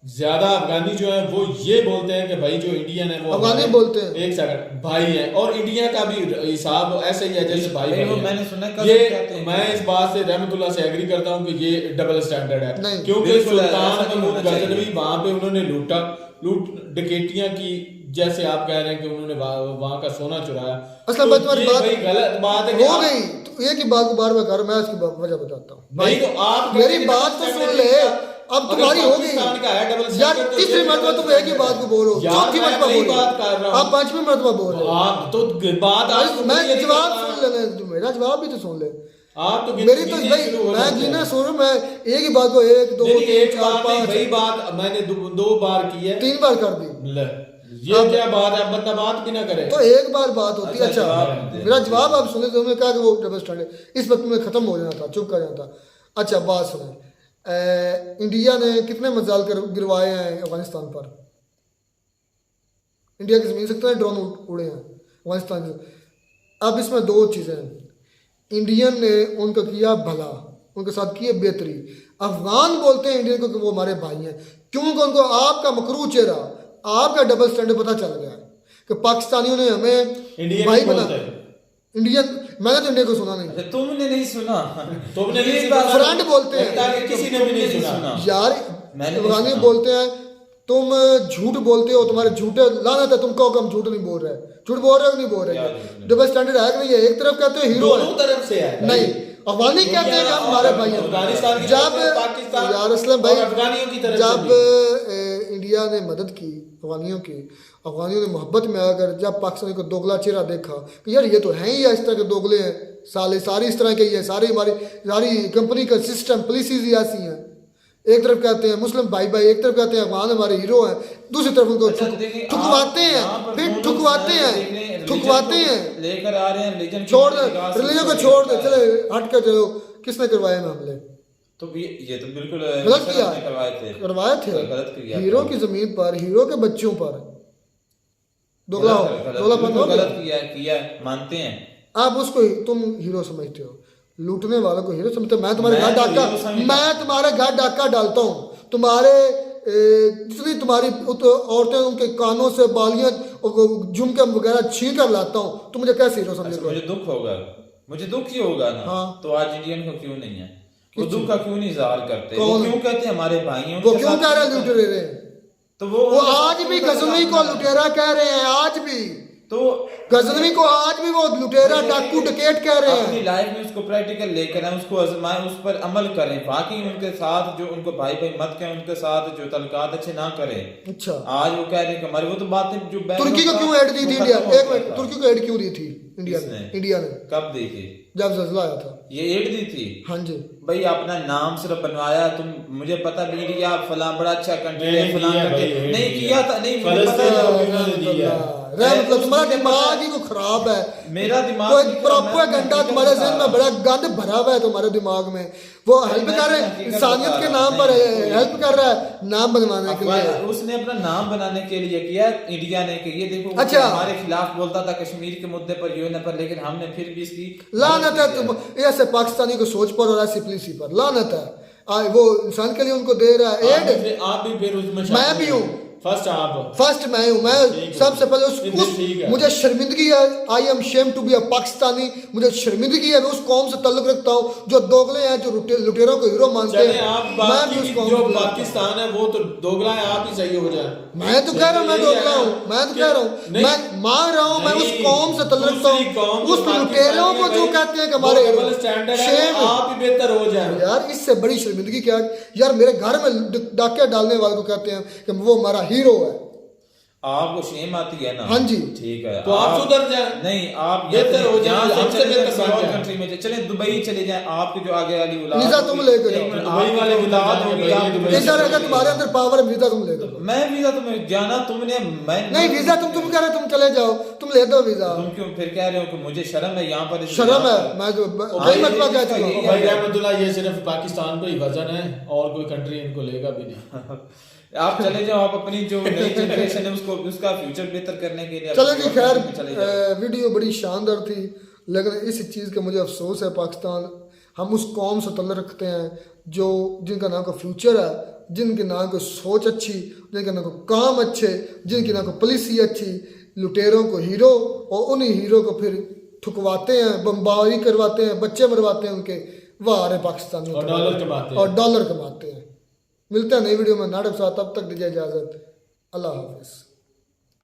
ज्यादा अफगानी जो है वो ये बोलते हैं कि भाई जो इंडियन है वो अफगानी हमारे- बोलते हैं। एक सेकंड, भाई है, और इंडिया का भी हिसाब ऐसे ही है जैसे भाई नहीं, वो है। मैंने सुना है, ये कहते हैं। मैं इस बात से रहमतुल्लाह से एग्री करता हूँ कि ये डबल स्टैंडर्ड है, नहीं, क्योंकि बिल्कुल सुल्तान ऐसा नहीं महमूद होना चाहिए। गजनवी वहां पे उन्होंने लूट डकैतियां की, जैसे आप कह रहे हैं कि उन्होंने वहां का सोना चुराया। असल तो में तुम्हारी ये बात भाई गलत बात है कि हो आप- गई, तो एक ही बात को बार बार कर, मैं इसकी वजह बताता हूँ। नहीं तो आप मेरी बात तो सुन ले, अब तुम्हारी हो गई पाकिस्तान का है डबल यार। स्टैंडर्ड, तो तीसरी ये मरतबा डबल तुम एक ही बात को बोल रहे हो, यार, चौथी मैं मरतबा वही बोल बात कर रहे रहा हो, हूँ। आप पांचवी मरतबा बोल रहे हो। आप तो बात आप मैं जवाब सुन लेने, तुम मेरा जवाब भी तो सुन ले। आप तो मेरी तो भाई मैं गिनना सुन रहा हूं, मैं एक ही बात को 1 2 नहीं, 3 एक 4 बार नहीं, 5 वही बात मैंने दो बार की है। 3 बार कर दी, ले, ये क्या बात है, बंदा बात भी ना करे। तो एक बार बात होती है। अच्छा, अच्छा जवाब दे। मेरा जवाब आप सुने, तो उन्होंने कहा कि वो डबल स्टैंडर्ड इस वक्त में खत्म हो जाना था, चुप कर जाना था। अच्छा बात सुने, इंडिया ने कितने मिसाइल गिरवाए हैं अफगानिस्तान पर? इंडिया की जमीन से कितने ड्रोन उड़े हैं अफगानिस्तान से? अब इसमें दो चीज़ें हैं, इंडियन ने उनको किया भला, उनके साथ किए बेहतरी। अफगान बोलते हैं इंडियन को कि वो हमारे भाई हैं, क्योंकि उनको आपका मकरू चेहरा, आपका डबल स्टैंडर्ड पता चल गया है कि पाकिस्तानियों ने हमें इंडियन भाई ही बना। बोलते हैं। इंडियन, मैंने तो इंडिया को सुना नहीं अच्छा, तुमने नहीं सुना, तुमने ये नहीं बात- सुना। फ्रेंड बोलते हैं लगता है कि किसी ने भी नहीं सुना। यार। मैंने नहीं अफगानी सुना। बोलते हैं तुम झूठ बोलते हो, तुम्हारे झूठे लानत है, तुम कहो कि हम झूठ नहीं बोल रहे, झूठ बोल रहे हो कि नहीं बोल क्या रहे? झूठ नहीं? डबल स्टैंडर्ड है कि नहीं है? एक तरफ कहते हो हीरो दोनों है, तरफ से है नहीं अफगानी कहते हैं कि हम हमारे भाई हैं। अफगानिस्तान की जब तरफ से, पाकिस्तान यार असलम भाई, और अफगानियों की तरफ से जब भी। इंडिया ने मदद की अफगानियों की, अफगानियों ने मोहब्बत में आकर जब पाकिस्तानी को दोगला चेहरा देखा कि यार ये तो हैं ही इस तरह के दोगले हैं, सारी इस तरह के ही है, सारी कंपनी का सिस्टम पॉलिसीज ही ऐसी हैं। एक तरफ कहते हैं मुस्लिम भाई भाई, एक तरफ कहते हैं अफगान हमारे हीरो हैं, दूसरी तरफ उनको अच्छा, देखिए, ठुकवाते आप हैं, यहाँ पर फिर दोनों ठुकवाते देखने, हैं, religion ठुकवाते को हैं, लेकर आ रहे हैं, religion की छोड़ दे निगाह से रिलीजन को, उसको छोड़ दे, देखा चले है। हट कर चलो। किसने करवाए हैं हमले? तो ये तो बिल्कुल गलत किया, ने करवाए थे, करवाए थे गलत किया, हीरो की जमीन पर, हीरो के बच्चों पर दोगला बिल्कुल गलत किया मानते हैं। आप उसको तुम हीरो समझते हो, लूटने वालों को हीरो समझते हो। मैं तुम्हारे घर मैं तो डाका, हीरो समझता हूं। मैं तुम्हारे घर डाका डालता हूँ, तुम्हारे जितनी तुम्हारी औरतें उनके कानों से बालियां झुमके वगैरह छीन कर लाता हूँ, तुम मुझे कैसे हीरो अच्छा, समझते हो? मुझे दुख होगा, मुझे दुख ही होगा ना। हाँ। तो आज इंडियन को क्यों नहीं है? वो दुख का क्यों नहीं इजहार करते? वो कौन? क्यों कहते हैं हमारे भाई हैं? वो उनके क्यों साथ कह रहे हैं लुटेरे? तो वो आज भी गजनवी को लुटेरा कह रहे हैं, आज भी तो गजनवी को आज भी वो लुटेरा डाकू डकैत कह रहे अपनी हैं। लाइफ में उसको प्रैक्टिकल लेकर आए, उसको आजमाएं, उस पर अमल करें। बाकी उनके साथ जो उनको भाई भाई मत करें, उनके साथ जो तलकात अच्छे ना करें। अच्छा, आज वो कह रहे हैं कि हमारी वो तो बातें जो तुर्की को क्यों ऐड दी थी इंडिया? एक मिनट, तुर्की को ऐड क्यों दी थी इंडिया ने? किसने? इंडिया ने कब दी थी? जब जल्जला आया था। ये एड दी थी? हाँ जी, भाई अपना नाम सिर्फ बनवाया तुम, मुझे पता भी नहीं किया फलां बड़ा अच्छा कंट्री है, नहीं फलां किया करके भाई, नहीं किया था, नहीं मुझे पता फलस्तीन है। को उन्होंने दिया। मतलब तुम्हारा दिमाग ही को खराब है, मेरा दिमाग कोई नहीं खराब, प्रॉपर मैं गंदा हकीकत तुम्हारे बता जहन रहा में बड़ा गंद भरा हुआ है तुम्हारे दिमाग में। वो हेल्प मैं कर रहे हैं, हकीकत इंसानियत बता के रहा नाम हूं। पर नहीं, हेल्प कर रहा है नाम बनवाने के लिए। अफवाह- उसने अपना नाम बनाने के लिए किया इंडिया ने कि ये देखो वो अच्छा। हमारे खिलाफ बोलता था कश्मीर के मुद्दे पर, यूएन पर, लेकिन हमने फिर भी इसकी लानत है तुम ऐसे पाकिस्तानी को सोच पर और ऐसी पुलिस पर लानत है। वो इंसान के लिए उनको दे रहा है एड। आप भी फिर उसमें मैं भी हूँ, फर्स्ट आप फर्स्ट मैं हूँ, मैं सबसे पहले ठीक है। मुझे शर्मिंदगी है, I am shame to be a Pakistani. मुझे शर्मिंदगी है, मैं उस कौम से ताल्लुक रखता हूँ जो दोगले हैं, जो लुटेरों को हीरो मानते चले हैं। आप मैं बात भी उस की कौम जो से ताल्लुक रखता हूं। पाकिस्तान है वो तो दोगला है, आप ही सही हो जाए। मैं तो कह रहा हूँ मैं दोगला हूँ, मैं तो कह रहा हूँ, नहीं, मैं मान रहा हूँ, मैं उस नहीं, कौम से ताल्लुक रखता दूसरी कौम हूँ, जो उस लुटेरों को जो कहते हैं कि हमारे वो हीरो। डबल स्टैंडर्ड है, शेम वो आप ही बेहतर हो जाए। यार इससे बड़ी शर्मिंदगी क्या है? यार मेरे घर में डाके डालने वाले को कहते हैं कि वो हमारा हीरो है। आपको शेम आती है ना? हाँ जी। ठीक है, तो आप सुधर जाए। नहीं, आप बेहतर हो जाए, यहाँ से हमसे चले बेहतर जाए, बन और जाए। कंट्री में चले, दुबई चले जाए, आपके जो आगे वाली औलाद वीजा होगी, तुम लेके जाओ। एक मिनट, दुबई आपकी वाले जो भी औलाद जाएंगे, होगी, भाई, आप दुबई दुबई इधर चले अगर तुम्हारे अंदर पावर है, वीजा तुम ले दो। मैं वीजा तुम्हें जाना तुमने, मैं नहीं वीजा तुम कह रहे हो, तुम चले जाओ, तुम ले दो वीजा। तुम क्यों फिर कह रहे हो कि मुझे शर्म है यहाँ पर? शर्म है, मैं जो कई मरतबा कह चुका हूँ। भाई रहमतुल्लाह, ये सिर्फ पाकिस्तान पे ही वजन है और कोई कंट्री इनको लेगा भी नहीं। आप चले जाओ, आप अपनी जो नई जनरेशन है उसको, उसका फ्यूचर बेहतर करने के लिए चलो जी, खैर चले जाओ। वीडियो बड़ी शानदार थी, लेकिन इस चीज़ का मुझे अफसोस है, पाकिस्तान हम उस कौम से तल्लुक़ रखते हैं जो जिनका नाम का फ्यूचर है जिनकी ना कोई सोच अच्छी, जिनके ना कोई काम अच्छे, जिनकी ना कोई पॉलिसी अच्छी, लुटेरों को हीरो और उन्हीं हीरो को फिर ठुकवाते हैं, बमबारी करवाते हैं, बच्चे मरवाते हैं उनके, वाह रहे पाकिस्तान में और डॉलर कमाते हैं। मिलते हैं नई वीडियो में नाटक साथ, तब तक दीजिए इजाज़त, अल्लाह हाफिज़।